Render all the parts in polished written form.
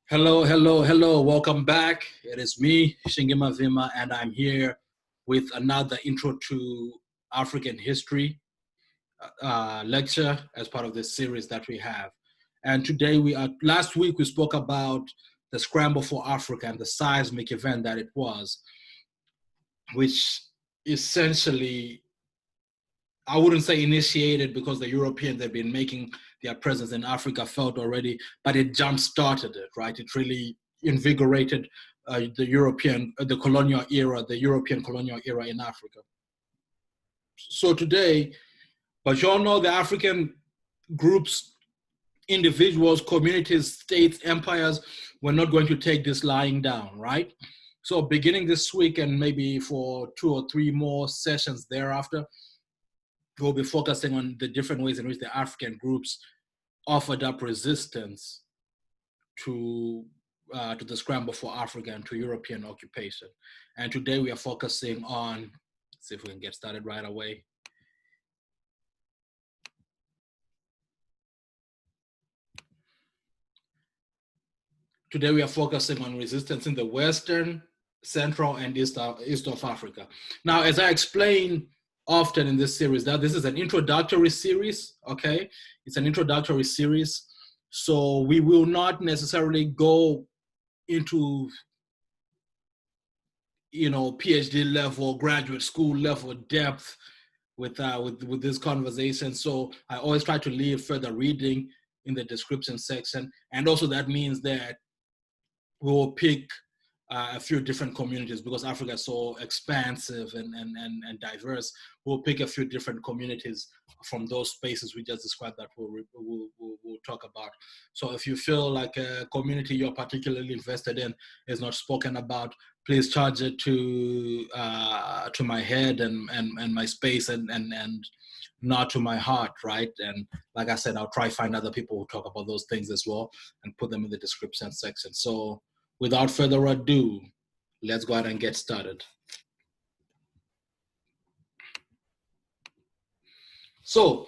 Hello, hello, hello. Welcome back. It is me, Shingima Vima, and I'm here with another intro to African history lecture as part of this series that we have. And today last week we spoke about the Scramble for Africa and the seismic event that it was, which essentially, I wouldn't say initiated because the Europeans have been making their presence in Africa felt already, but it jump-started it, right? It really invigorated the colonial era, the European colonial era in Africa. So today, but you all know the African groups, individuals, communities, states, empires, we're not going to take this lying down, right? So beginning this week and maybe for 2 or 3 more sessions thereafter, we'll be focusing on the different ways in which the African groups offered up resistance to the scramble for Africa and to European occupation. And today we are focusing on, let's see if we can get started right away. Today we are focusing on resistance in the Western, Central, and East of Africa. Now, as I explain often in this series, that this is an introductory series, okay? It's an introductory series. So we will not necessarily go into, PhD level, graduate school level depth with this conversation. So I always try to leave further reading in the description section. And also that means that we will pick a few different communities because Africa is so expansive and diverse. We'll pick a few different communities from those spaces we just described that we'll talk about. So if you feel like a community you're particularly invested in is not spoken about, please charge it to my head and my space and not to my heart, right? And like I said, I'll try to find other people who talk about those things as well and put them in the description section. So without further ado, let's go ahead and get started. So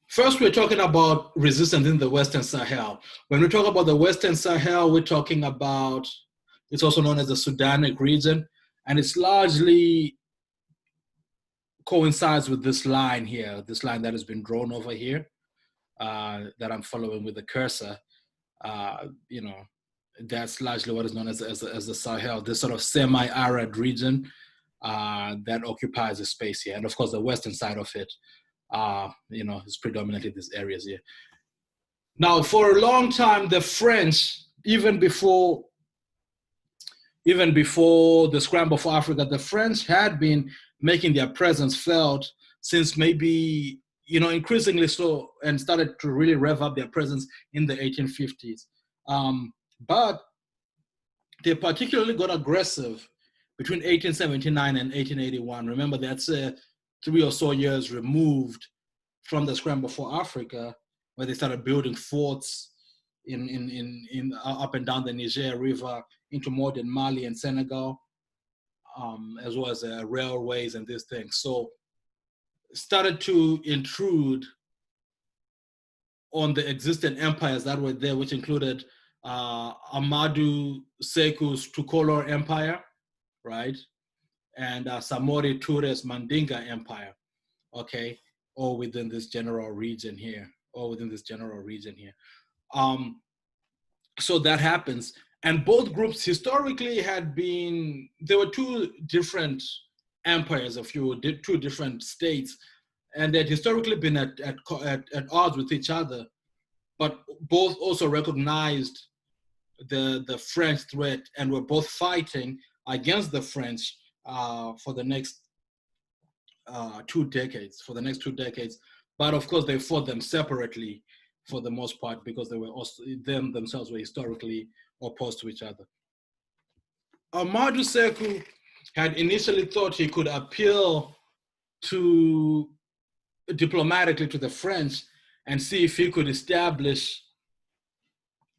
first, we're talking about resistance in the Western Sahel. When we talk about the Western Sahel, we're talking about, it's also known as the Sudanic region, and it's largely coincides with this line here, this line that has been drawn over here, that I'm following with the cursor. That's largely what is known as the Sahel, this sort of semi-arid region that occupies the space here. And of course, the western side of it, is predominantly these areas here. Now, for a long time, the French, even before the scramble for Africa, the French had been making their presence felt since maybe, increasingly so, and started to really rev up their presence in the 1850s. But they particularly got aggressive between 1879 and 1881. Remember, that's 3 or so years removed from the scramble for Africa, where they started building forts in up and down the Niger River into modern Mali and Senegal, as well as railways and these things. So started to intrude on the existing empires that were there, which included Amadou Sékou's Tukolor Empire, right? And Samori Toure's Mandinka Empire, okay? All within this general region here, So that happens. And both groups historically there were 2 different empires, two different states, and they'd historically been at odds with each other, but both also recognized the French threat and were both fighting against the French for the next 2 decades. But of course, they fought them separately for the most part because they were also, themselves were historically opposed to each other. Amadou Sékou had initially thought he could appeal diplomatically to the French and see if he could establish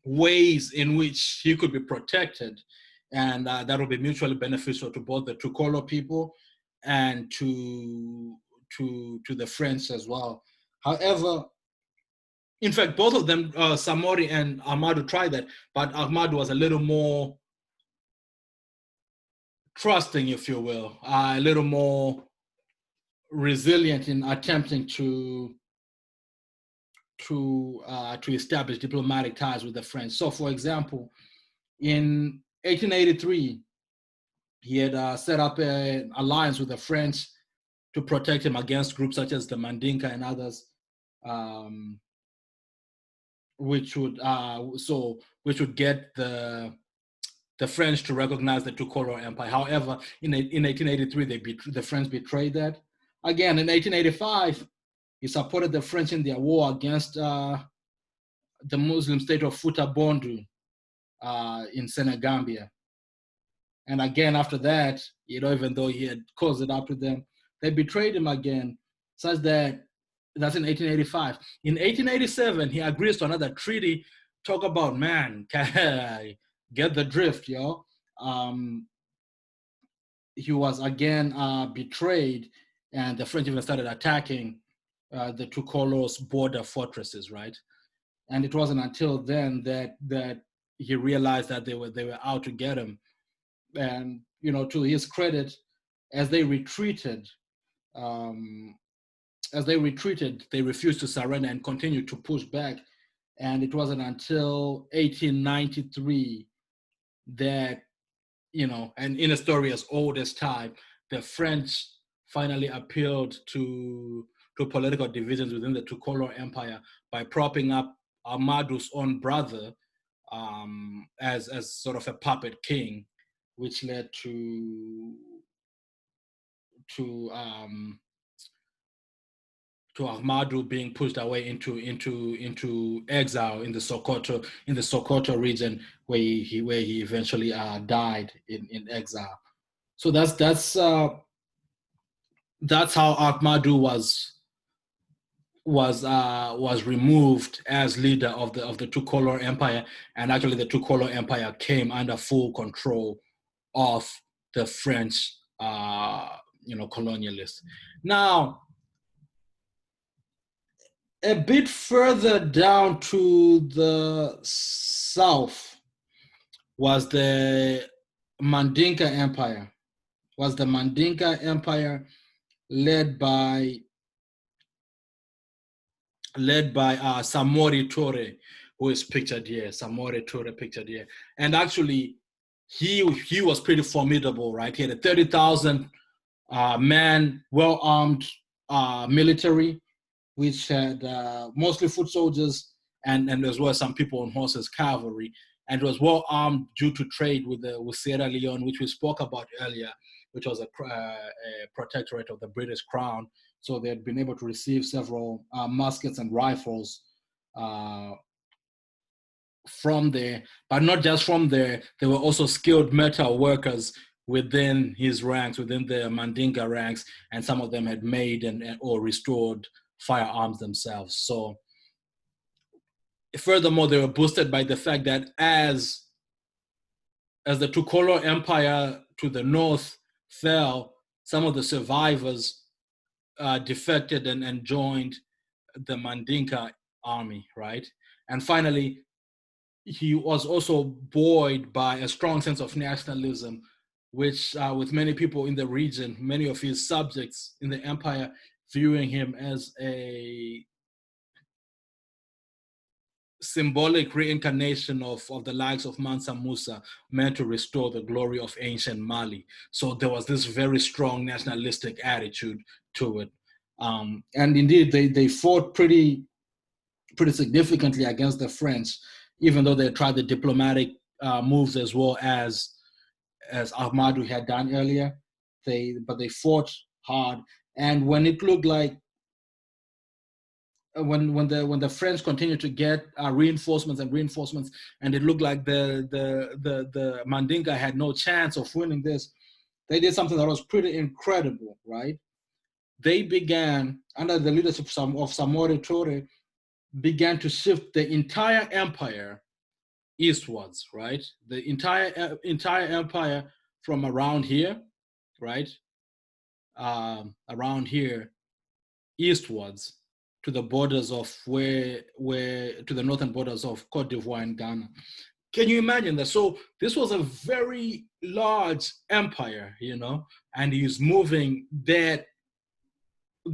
ways in which he could be protected, and that would be mutually beneficial to both the Tukolor people and to the French as well. However, In fact, both of them, Samori and Ahmadu, tried that, but Ahmadu was a little more trusting, if you will, a little more resilient in attempting to establish diplomatic ties with the French. So, for example, in 1883, he had set up an alliance with the French to protect him against groups such as the Mandinka and others, which would get the French to recognize the Tukolor Empire. However, in 1883, the French betrayed that. Again, in 1885, he supported the French in their war against the Muslim state of Futa Bondu in Senegambia. And again, after that, even though he had caused it up to them, they betrayed him again, such that that's in 1885. In 1887, he agrees to another treaty. Talk about, man, get the drift, yo. He was again betrayed, and the French even started attacking the Tukolor's border fortresses, right? And it wasn't until then that he realized that they were out to get him. And to his credit, as they retreated, they refused to surrender and continued to push back. And it wasn't until 1893 that, and in a story as old as time, the French finally appealed to political divisions within the Tukolor Empire by propping up Ahmadu's own brother as sort of a puppet king, which led to Ahmadu being pushed away into exile in the Sokoto region, where he eventually died in exile. So that's how Ahmadu was removed as leader of the Tukolor Empire, and actually the Tukolor Empire came under full control of the French colonialists. Now, a bit further down to the south was the Mandinka Empire. Led by Samori Toure, who is pictured here. And actually, he was pretty formidable, right? He had a 30,000 man, well-armed military, which had mostly foot soldiers and as well as some people on horses, cavalry, and it was well armed due to trade with Sierra Leone, which we spoke about earlier, which was a protectorate of the British Crown. So they had been able to receive several muskets and rifles from there, but not just from there. There were also skilled metal workers within his ranks, within the Mandinka ranks, and some of them had made or restored firearms themselves. So furthermore, they were boosted by the fact that as the Tukolor Empire to the north fell, some of the survivors defected and joined the Mandinka army, right? And finally, he was also buoyed by a strong sense of nationalism, which with many people in the region, many of his subjects in the empire, viewing him as a symbolic reincarnation of the likes of Mansa Musa, meant to restore the glory of ancient Mali. So there was this very strong nationalistic attitude to it. And indeed, they fought pretty significantly against the French, even though they tried the diplomatic moves as well as Ahmadu had done earlier. But they fought hard. And when it looked like when the French continued to get reinforcements, and it looked like the Mandinka had no chance of winning this, they did something that was pretty incredible, right? They began, under the leadership of Samori Toure, began to shift the entire empire eastwards, right? The entire empire from around here, right? Around here, eastwards. to the borders of where to the northern borders of Cote d'Ivoire and Ghana. Can you imagine that? So this was a very large empire, you know, and he's moving the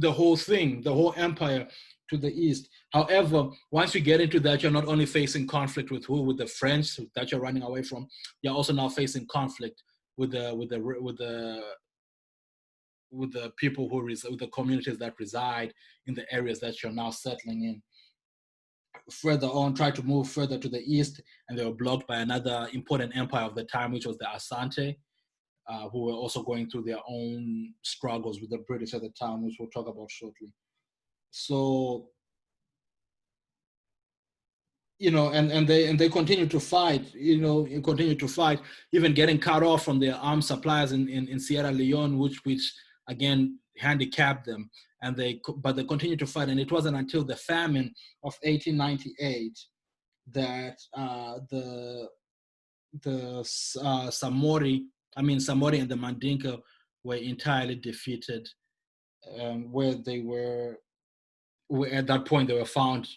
whole thing, the whole empire to the east. However, once you get into that, you're not only facing conflict with who? With the French that you're running away from. You're also now facing conflict with the people with the communities that reside in the areas that you're now settling in. Further on, tried to move further to the east, and they were blocked by another important empire of the time, which was the Asante, who were also going through their own struggles with the British at the time, which we'll talk about shortly. So, you know, and they continue to fight, you know, even getting cut off from their arms suppliers in Sierra Leone, which again handicapped them. But they continue to fight, and it wasn't until the famine of 1898 that the Samori and the Mandinka were entirely defeated, where at that point they were found.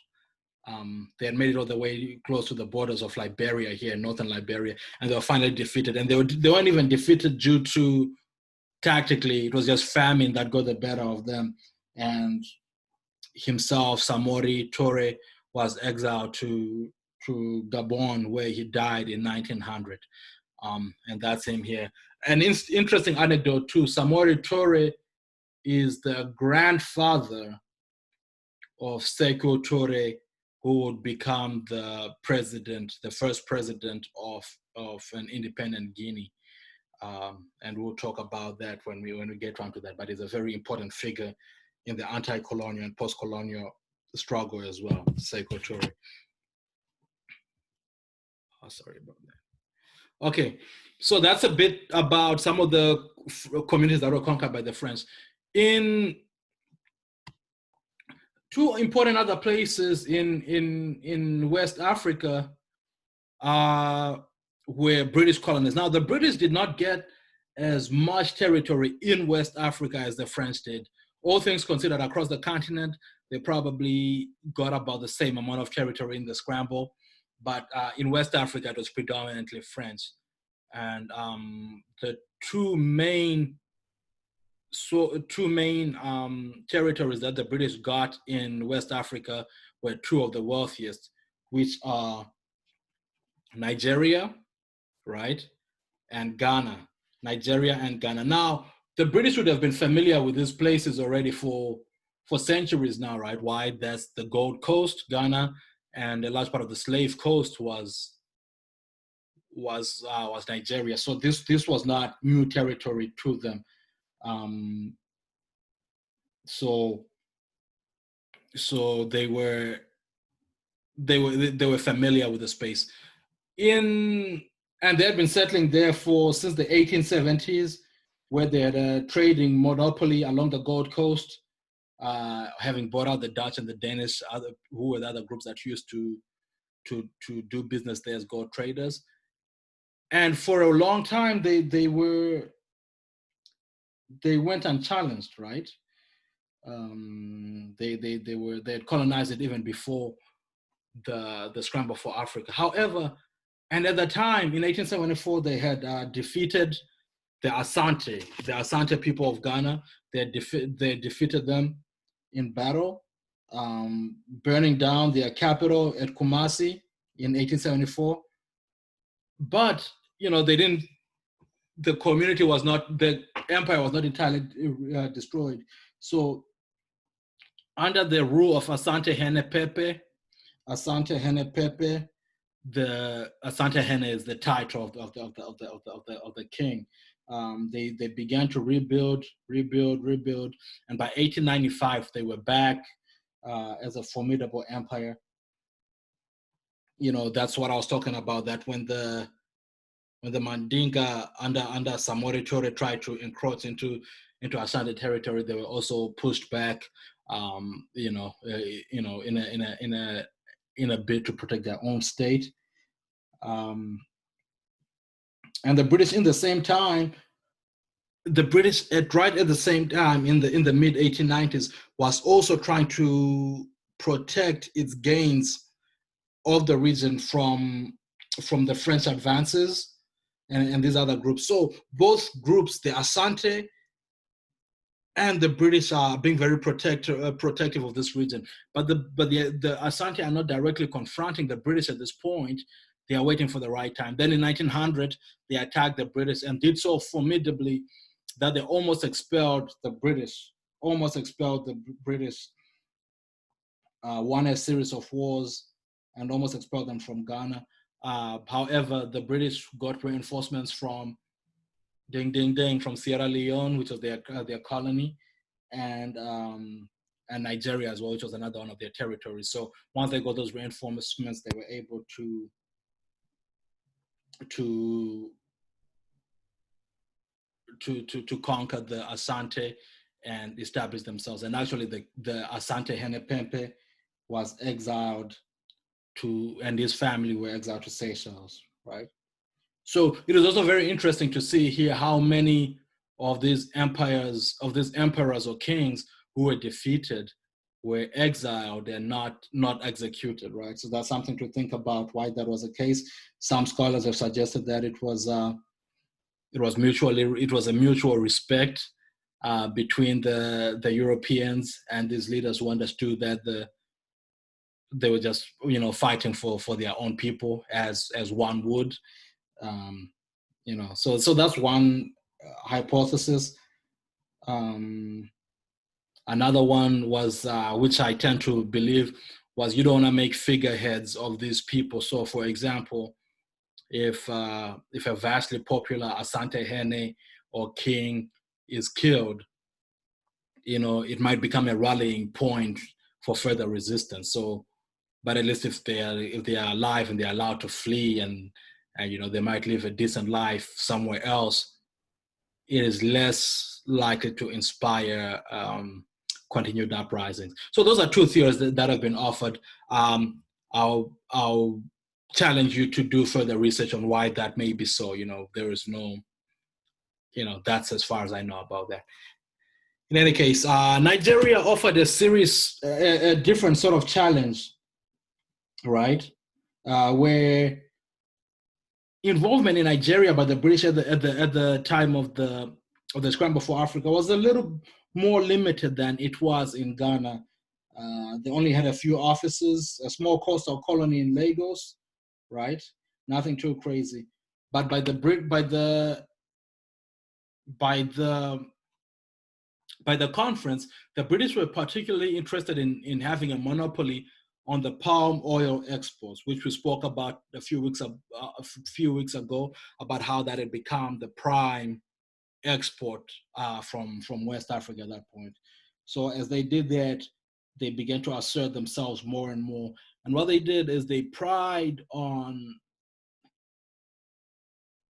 They had made it all the way close to the borders of Liberia here, northern Liberia, and they were finally defeated. And they weren't even defeated due to tactically; it was just famine that got the better of them. And himself, Samori Toure, was exiled to Gabon, where he died in 1900. And that's him here. An interesting anecdote too: Samori Toure is the grandfather of Sékou Touré, who would become the first president of an independent Guinea. And we'll talk about that when we get around to that. But he's a very important figure in the anti-colonial and post-colonial struggle as well, Sékou Touré. Oh, sorry about that. Okay, so that's a bit about some of the communities that were conquered by the French. In two important other places in West Africa were British colonies. Now, the British did not get as much territory in West Africa as the French did. All things considered, across the continent, they probably got about the same amount of territory in the Scramble. But in West Africa, it was predominantly French. And the two main territories that the British got in West Africa were two of the wealthiest, which are Nigeria, right, and Ghana. Nigeria and Ghana. Now, the British would have been familiar with these places already for centuries now, right? Why? That's the Gold Coast, Ghana, and a large part of the Slave Coast was Nigeria. So this was not new territory to them. So they were familiar with the space and they had been settling there since the 1870s, where they had a trading monopoly along the Gold Coast, having bought out the Dutch and the Danish, who were the other groups that used to do business there as gold traders. And for a long time, they went unchallenged, right? They had colonized it even before the Scramble for Africa. However, and at the time in 1874, they had defeated the Asante people of Ghana. They defeated them in battle, burning down their capital at Kumasi in 1874. But you know, the empire was not entirely destroyed. So under the rule of Asante Hene Pepe, the Asante Hene is the title of the king. They began to rebuild, and by 1895 they were back as a formidable empire. You know, that's what I was talking about. That when the Mandinka under Samori Toure tried to encroach into Asante territory, they were also pushed back. In a bid to protect their own state. And the British, in the same time, the British, right at the same time, in the mid 1890s, was also trying to protect its gains of the region from the French advances and these other groups. So both groups, the Asante and the British, are being very protective of this region. But the Asante are not directly confronting the British at this point. They are waiting for the right time. Then in 1900, they attacked the British and did so formidably that they almost expelled the British, won a series of wars and almost expelled them from Ghana. However, the British got reinforcements from from Sierra Leone, which was their colony, and Nigeria as well, which was another one of their territories. So once they got those reinforcements, they were able to conquer the Asante and establish themselves. And actually, the Asante Henepempe was exiled and his family were exiled to Seychelles, right? So it is also very interesting to see here how many of these emperors or kings who were defeated were exiled and not executed, right? So that's something to think about why that was the case. Some scholars have suggested that it was a mutual respect between the Europeans and these leaders who understood that they were just fighting for their own people as one would. So that's one hypothesis. Another one was, which I tend to believe, was you don't want to make figureheads of these people. So, for example, if a vastly popular Asante Hene or king is killed, it might become a rallying point for further resistance. So, but at least if they are alive and they're allowed to flee and they might live a decent life somewhere else, it is less likely to inspire continued uprisings. So those are two theories that have been offered. I'll challenge you to do further research on why that may be so. There is no, that's as far as I know about that. In any case, Nigeria offered a different sort of challenge, right? Where involvement in Nigeria by the British at the time of the Scramble for Africa was a little more limited than it was in Ghana. They only had a few offices, a small coastal colony in Lagos, right? Nothing too crazy. But by the conference, the British were particularly interested in having a monopoly on the palm oil exports, which we spoke about a few weeks ago, about how that had become the prime export from West Africa at that point. So as they did that, they began to assert themselves more and more. And what they did is they pried on,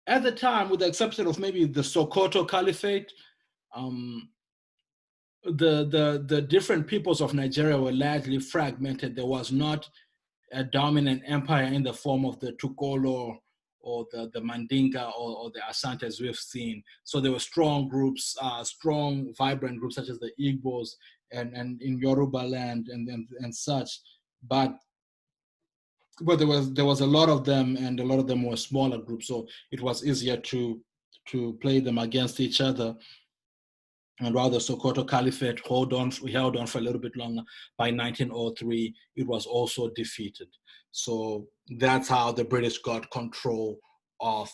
at the time, with the exception of maybe the Sokoto Caliphate, the different peoples of Nigeria were largely fragmented. There was not a dominant empire in the form of the Tukolor or the Mandinka or the Asante, as we've seen. So there were strong groups, strong, vibrant groups such as the Igbos and in Yoruba land and such. But there was a lot of them, and a lot of them were smaller groups. So it was easier to play them against each other. And while the Sokoto Caliphate held on for a little bit longer, by 1903, it was also defeated. So that's how the British got control of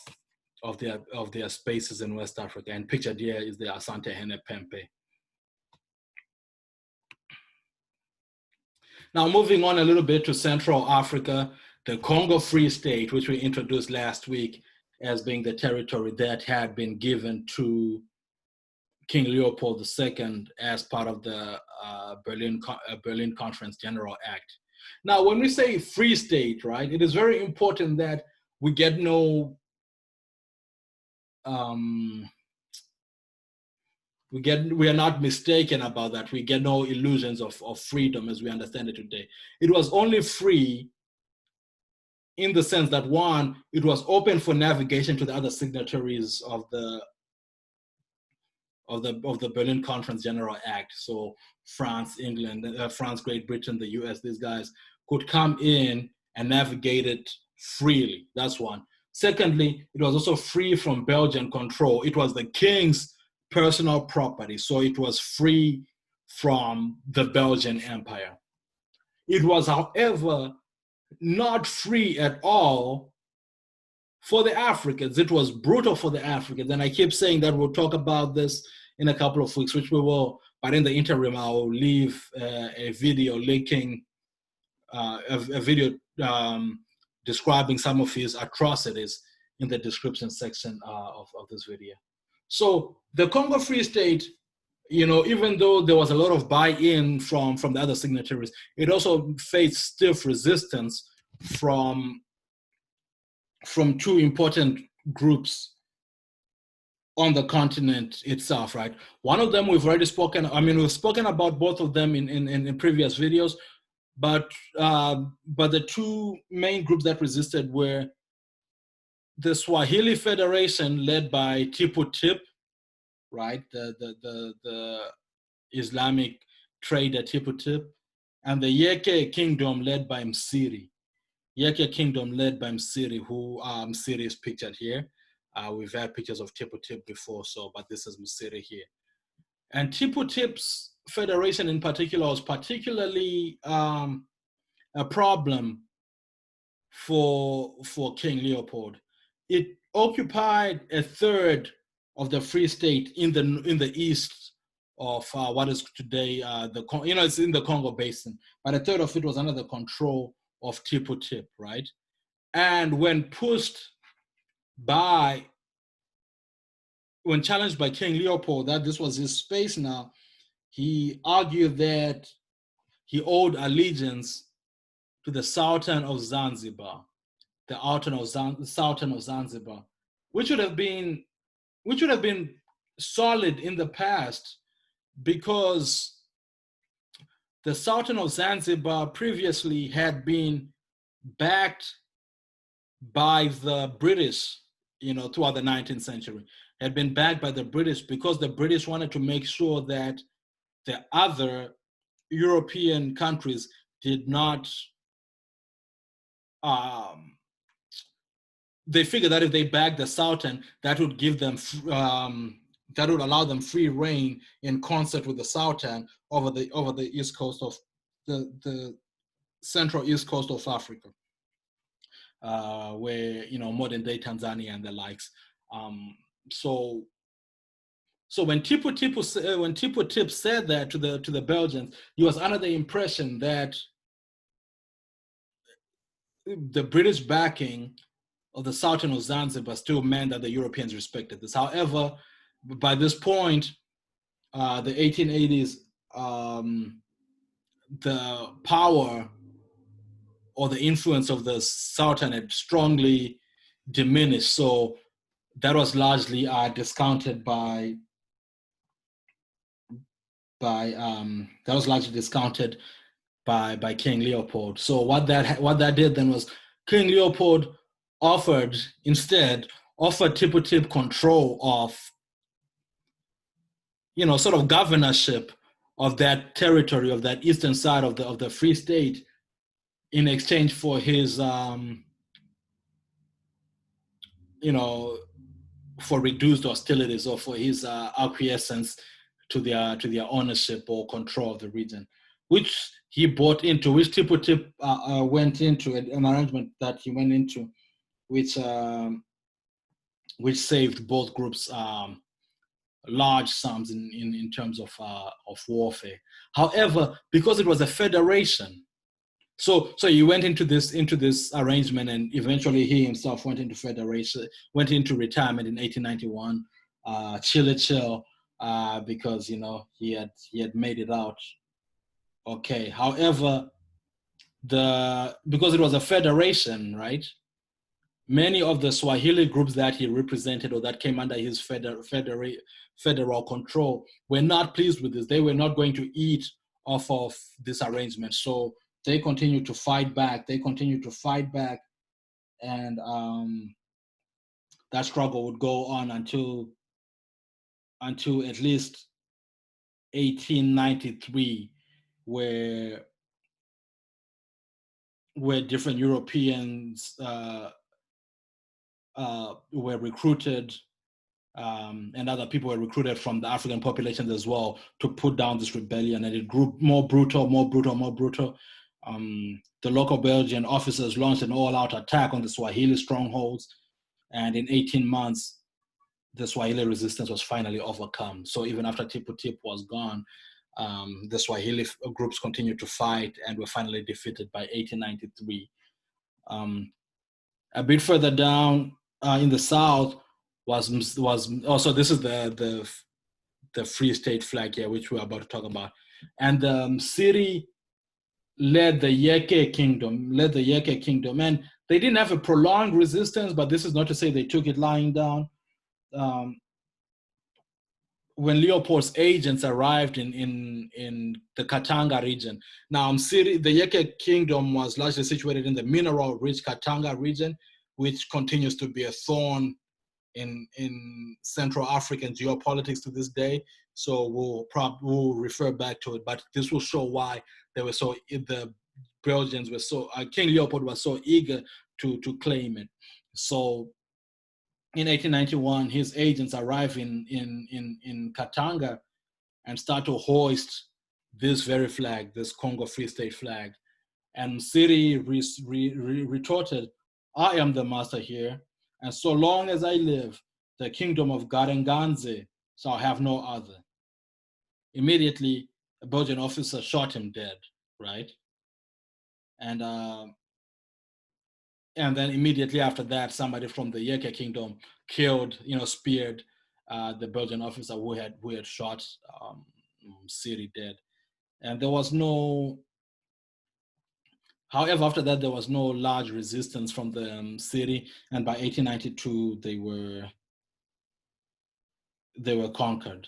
their spaces in West Africa. And pictured here is the Asante Henepempe. Now, moving on a little bit to Central Africa, the Congo Free State, which we introduced last week as being the territory that had been given to King Leopold II as part of the Berlin Conference General Act. Now, when we say free state, right, it is very important that we get no we are not mistaken about that. We get no illusions of freedom as we understand it today. It was only free in the sense that, one, it was open for navigation to the other signatories of the of the Berlin Conference General Act. So France, England, France, Great Britain, the US, these guys could come in and navigate it freely. That's one. Secondly, it was also free from Belgian control. It was the king's personal property, so it was free from the Belgian Empire. It was, however, not free at all for the Africans. It was brutal for the Africans. And I keep saying that we'll talk about this in a couple of weeks, which we will. But in the interim, I will leave a video linking, a video describing some of his atrocities in the description section of this video. So the Congo Free State, even though there was a lot of buy-in from the other signatories, it also faced stiff resistance from two important groups on the continent itself, right? One of them we've already spoken. We've spoken about both of them in previous videos, but the two main groups that resisted were the Swahili Federation, led by Tippu-tip, right? The Islamic trader Tippu-tip, and the Yeke Kingdom, led by Msiri. Yeke Kingdom, led by Msiri, who Msiri is pictured here. We've had pictures of Tippu-tip before, but this is Msiri here. And Tippu-tip's federation in particular was particularly a problem for King Leopold. It occupied a third of the Free State in the east of what is today it's in the Congo Basin, but a third of it was under the control of Tippu-tip, right? And when challenged by King Leopold that this was his space now, he argued that he owed allegiance to the Sultan of Zanzibar, Sultan of Zanzibar, which would have been solid in the past, because the Sultan of Zanzibar previously had been backed by the British, throughout the 19th century, had been backed by the British because the British wanted to make sure that the other European countries did not, they figured that if they backed the Sultan, that would give them, that would allow them free reign in concert with the Sultan over the east coast of the central east coast of Africa, where modern day Tanzania and the likes. So when Tippu-tip said that to the Belgians, he was under the impression that the British backing of the Sultan of Zanzibar still meant that the Europeans respected this. However, by this point, the 1880s, the power or the influence of the Sultan had strongly diminished. So that was largely discounted by King Leopold. So what that did then was King Leopold offered Tippu-tip control of, sort of governorship of that territory, of that eastern side of the Free State, in exchange for his for reduced hostilities, or for his acquiescence to their ownership or control of the region, which he bought into, which Tippu-tip went into, an arrangement that he went into, which saved both groups large sums in terms of warfare. However, because it was a federation, so he went into this arrangement, and eventually he himself went into retirement in 1891, chill, because he had made it out okay. However, because it was a federation, right? Many of the Swahili groups that he represented, or that came under his federal control, were not pleased with this. They were not going to eat off of this arrangement. So they continued to fight back. And that struggle would go on until until at least 1893, where different Europeans were recruited, and other people were recruited from the African populations as well to put down this rebellion, and it grew more brutal. The local Belgian officers launched an all-out attack on the Swahili strongholds, and in 18 months, the Swahili resistance was finally overcome. So even after Tippu-tip was gone, the Swahili groups continued to fight and were finally defeated by 1893. A bit further down in the south was also, this is the Free State flag here, which we're about to talk about, and the Msiri led the Yeke kingdom, and they didn't have a prolonged resistance, but this is not to say they took it lying down. When Leopold's agents arrived in the Katanga region. Now, Msiri, the Yeke kingdom was largely situated in the mineral-rich Katanga region, which continues to be a thorn in Central African geopolitics to this day. So we'll refer back to it, but this will show why the Belgians were so, King Leopold was so eager to claim it. So in 1891, his agents arrive in Katanga and start to hoist this very flag, this Congo Free State flag. And Msiri retorted, "I am the master here, and so long as I live, the kingdom of Garenganze shall have no other." Immediately, a Belgian officer shot him dead, right? And then immediately after that, somebody from the Yeke kingdom speared the Belgian officer who had shot Msiri dead. And there was no, however, after that, there was no large resistance from the Msiri, and by 1892, they were conquered,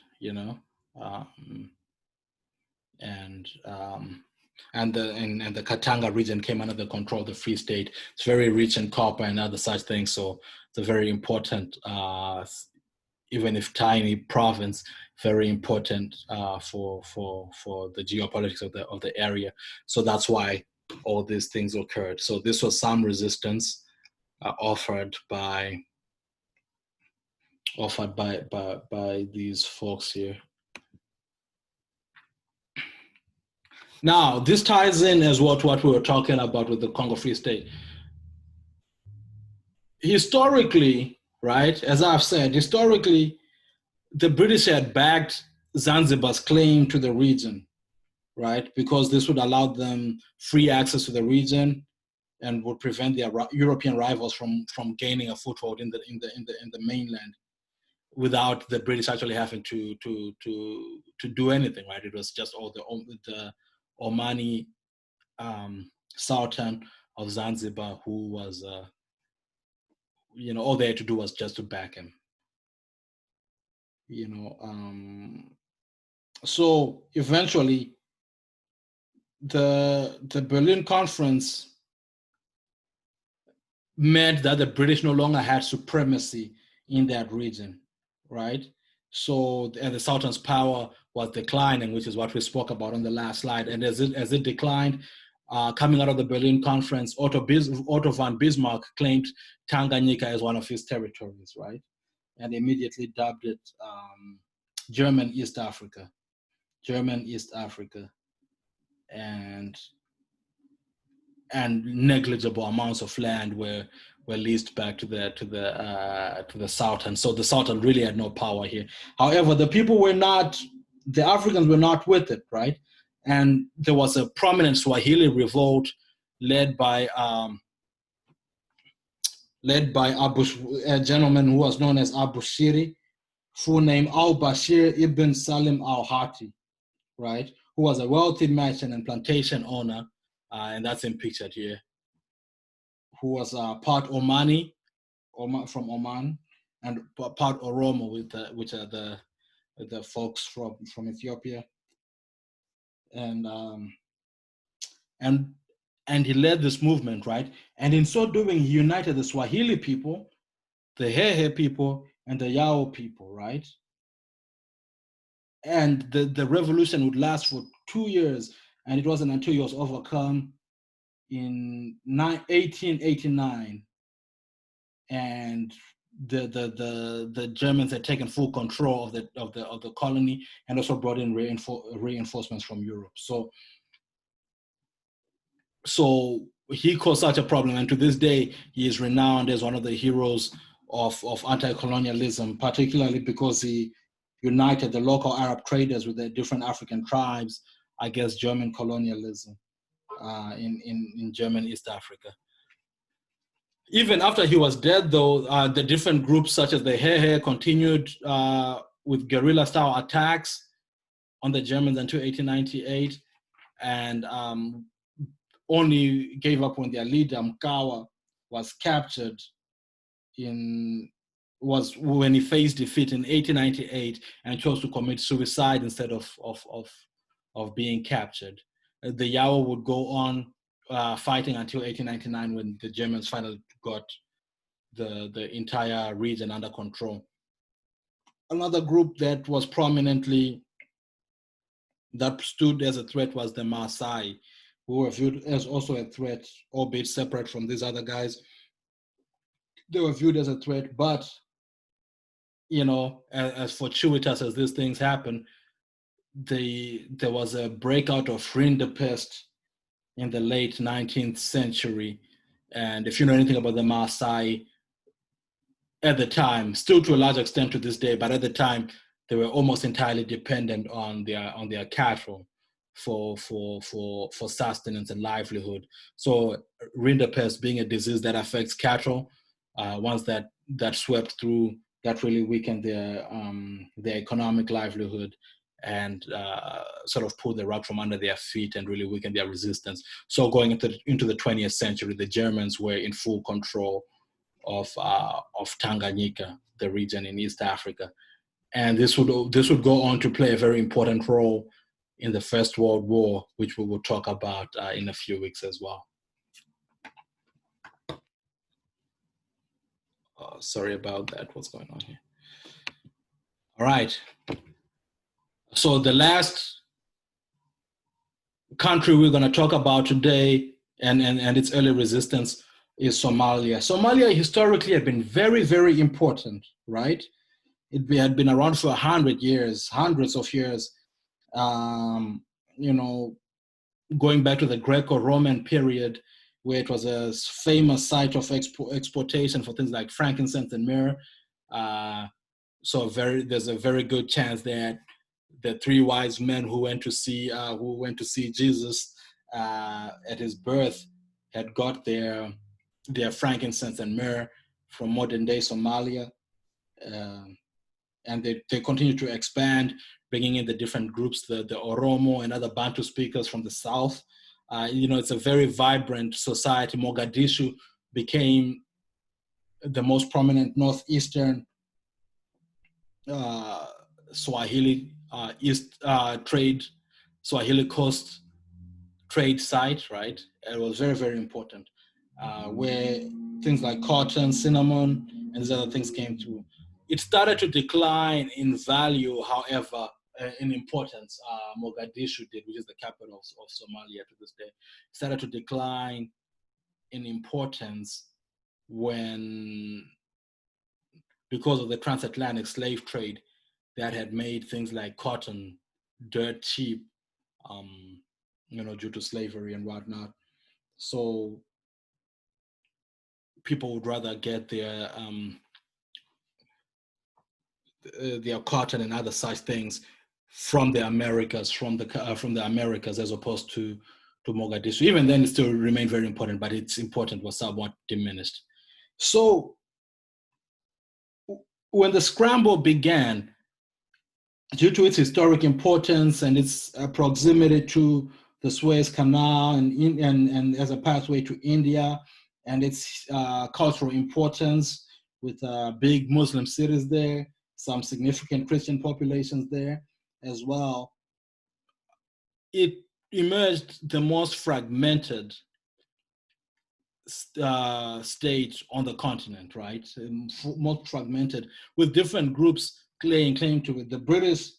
and the Katanga region came under the control of the Free State. It's very rich in copper and other such things, so it's a very important, even if tiny province, very important for the geopolitics of the area. So that's why all these things occurred. So this was some resistance offered by these folks here. Now, this ties in as what we were talking about with the Congo Free State. Historically, right, as I've said, historically, the British had backed Zanzibar's claim to the region, right, because this would allow them free access to the region and would prevent their European rivals from gaining a foothold in the mainland without the British actually having to do anything, right? It was just all the Omani Sultan of Zanzibar, who was, all they had to do was just to back him. So eventually, the Berlin Conference meant that the British no longer had supremacy in that region, right? So, and the Sultan's power was declining, which is what we spoke about on the last slide. And as it declined, coming out of the Berlin Conference, Otto von Bismarck claimed Tanganyika as one of his territories, right? And immediately dubbed it German East Africa, and negligible amounts of land were leased back to the Sultan. So the Sultan really had no power here. However, the Africans were not with it, right? And there was a prominent Swahili revolt led by a gentleman who was known as Abushiri, full name Al-Bashir ibn Salim al-Hati, right? Who was a wealthy merchant and plantation owner, and that's him pictured here, who was part Omani from Oman, and part Oromo, which are the folks from Ethiopia, and he led this movement, right? And in so doing, he united the Swahili people, the Hehe people, and the Yao people, right? and the revolution would last for 2 years, and it wasn't until he was overcome in 1889, and the Germans had taken full control of the colony, and also brought in reinforcements from Europe. So he caused such a problem, and to this day he is renowned as one of the heroes of anti-colonialism, particularly because he united the local Arab traders with the different African tribes against German colonialism in German East Africa. Even after he was dead, though, the different groups such as the Hehe continued with guerrilla-style attacks on the Germans until 1898, and only gave up when their leader Mkawa was captured when he faced defeat in 1898 and chose to commit suicide instead of being captured. The Yawa would go on fighting until 1899, when the Germans finally got the entire region under control. Another group that was that stood as a threat was the Maasai, who were viewed as also a threat, albeit separate from these other guys. They were viewed as a threat, but as fortuitous as these things happen, there was a breakout of rinderpest in the late 19th century. And if you know anything about the Maasai, at the time, still to a large extent to this day, but at the time, they were almost entirely dependent on their cattle for sustenance and livelihood. So rinderpest being a disease that affects cattle, once that swept through, that really weakened their economic livelihood and sort of pulled the rug from under their feet and really weakened their resistance. So going into the 20th century, the Germans were in full control of Tanganyika, the region in East Africa. And this would go on to play a very important role in the First World War, which we will talk about in a few weeks as well. Sorry about that. What's going on here? All right. So the last country we're going to talk about today and its early resistance is Somalia. Somalia historically had been very, very important, right? It had been around for 100 years, hundreds of years, going back to the Greco-Roman period, where it was a famous site of exportation for things like frankincense and myrrh. There's a very good chance that the three wise men who went to see Jesus at his birth had got their frankincense and myrrh from modern day Somalia. And they continue to expand, bringing in the different groups, the Oromo and other Bantu speakers from the south. It's a very vibrant society. Mogadishu became the most prominent northeastern Swahili Swahili coast trade site, right? It was very, very important, where things like cotton, cinnamon, and these other things came through. It started to decline in value, however, in importance. Mogadishu did, which is the capital of Somalia to this day. It started to decline in importance because of the transatlantic slave trade that had made things like cotton dirt cheap, due to slavery and whatnot. So people would rather get their cotton and other such things from the Americas, as opposed to Mogadishu. Even then, it still remained very important, but its importance was somewhat diminished. So when the scramble began, due to its historic importance and its proximity to the Suez Canal and as a pathway to India, and its cultural importance with big Muslim cities there, some significant Christian populations there as well, it emerged the most fragmented state on the continent, right? Most fragmented, with different groups laying claim to it. The British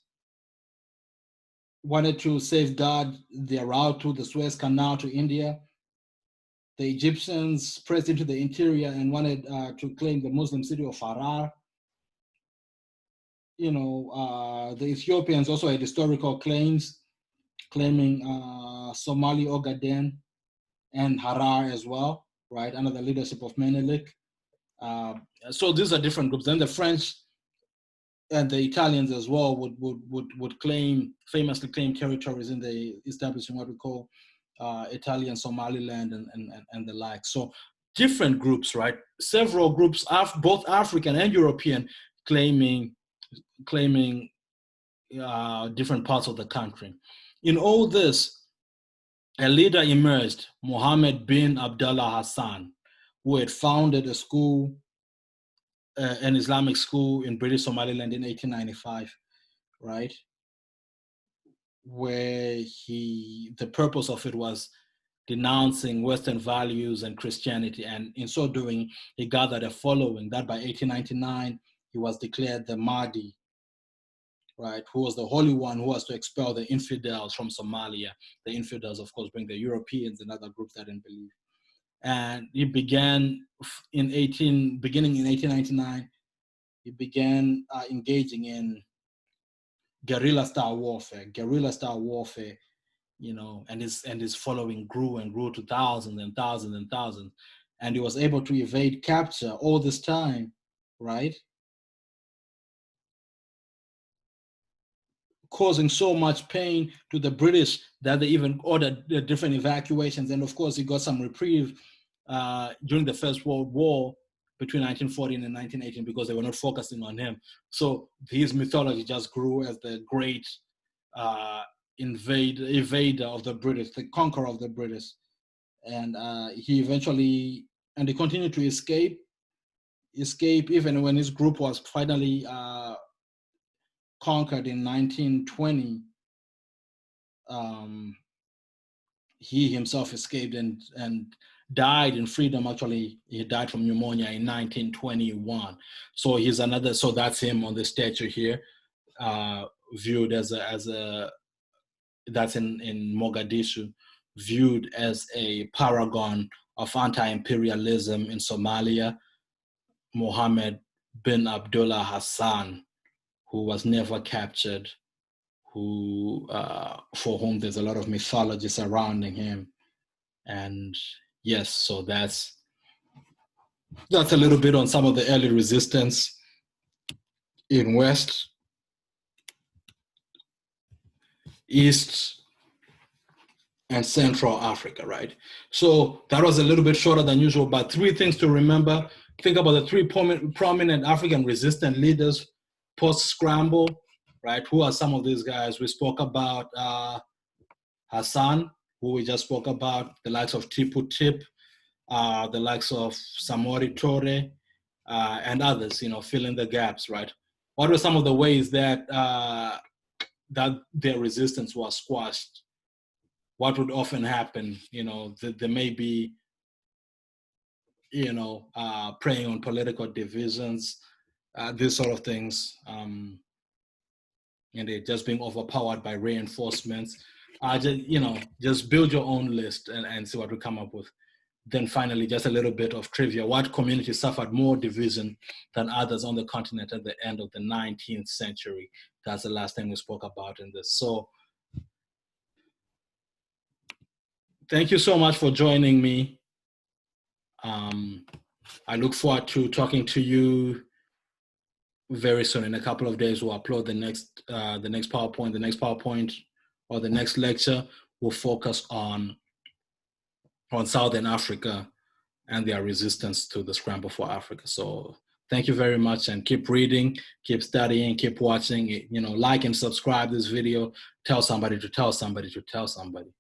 wanted to safeguard their route to the Suez Canal to India. The Egyptians pressed into the interior and wanted to claim the Muslim city of Harar. The Ethiopians also had historical claims, claiming Somali Ogaden and Harar as well, right, under the leadership of Menelik. So these are different groups. Then the French and the Italians as well would famously claim territories in the establishing what we call Italian Somaliland and the like. So different groups, right? Several groups, both African and European, claiming different parts of the country. In all this, a leader emerged, Mohammed bin Abdullah Hassan, who had founded a school, an Islamic school in British Somaliland in 1895, right? Where the purpose of it was denouncing Western values and Christianity. And in so doing, he gathered a following that by 1899, he was declared the Mahdi, right? Who was the Holy One who was to expel the infidels from Somalia. The infidels, of course, being the Europeans and other groups that didn't believe. And he beginning in 1899, he began engaging in guerrilla-style warfare, and his following grew and grew to thousands and thousands and thousands. And he was able to evade capture all this time, right? Causing so much pain to the British that they even ordered different evacuations. And of course, he got some reprieve during the First World War between 1914 and 1918 because they were not focusing on him. So his mythology just grew as the great invader of the British, the conqueror of the British. And he continued to escape even when his group was finally conquered in 1920. He himself escaped and died in freedom. Actually, he died from pneumonia in 1921. So that's him on the statue here, viewed as that's in Mogadishu, viewed as a paragon of anti-imperialism in Somalia, Mohammed bin Abdullah Hassan, who was never captured, for whom there's a lot of mythology surrounding him. And yes, so that's a little bit on some of the early resistance in West, East, and Central Africa, right? So that was a little bit shorter than usual, but 3 things to remember. Think about the 3 prominent African resistant leaders post-Scramble, right? Who are some of these guys? We spoke about Hassan, who we just spoke about, the likes of Tippu-tip, the likes of Samori Tore, and others, fill in the gaps, right? What were some of the ways that their resistance was squashed? What would often happen? There may be, preying on political divisions, these sort of things, and they're just being overpowered by reinforcements. Just build your own list and see what we come up with. Then finally, just a little bit of trivia. What community suffered more division than others on the continent at the end of the 19th century? That's the last thing we spoke about in this. So thank you so much for joining me. I look forward to talking to you very soon. In a couple of days, we'll upload the next PowerPoint. The next PowerPoint or the next lecture will focus on Southern Africa and their resistance to the Scramble for Africa. So thank you very much, and keep reading, keep studying, keep watching. Like and subscribe this video. Tell somebody to tell somebody to tell somebody.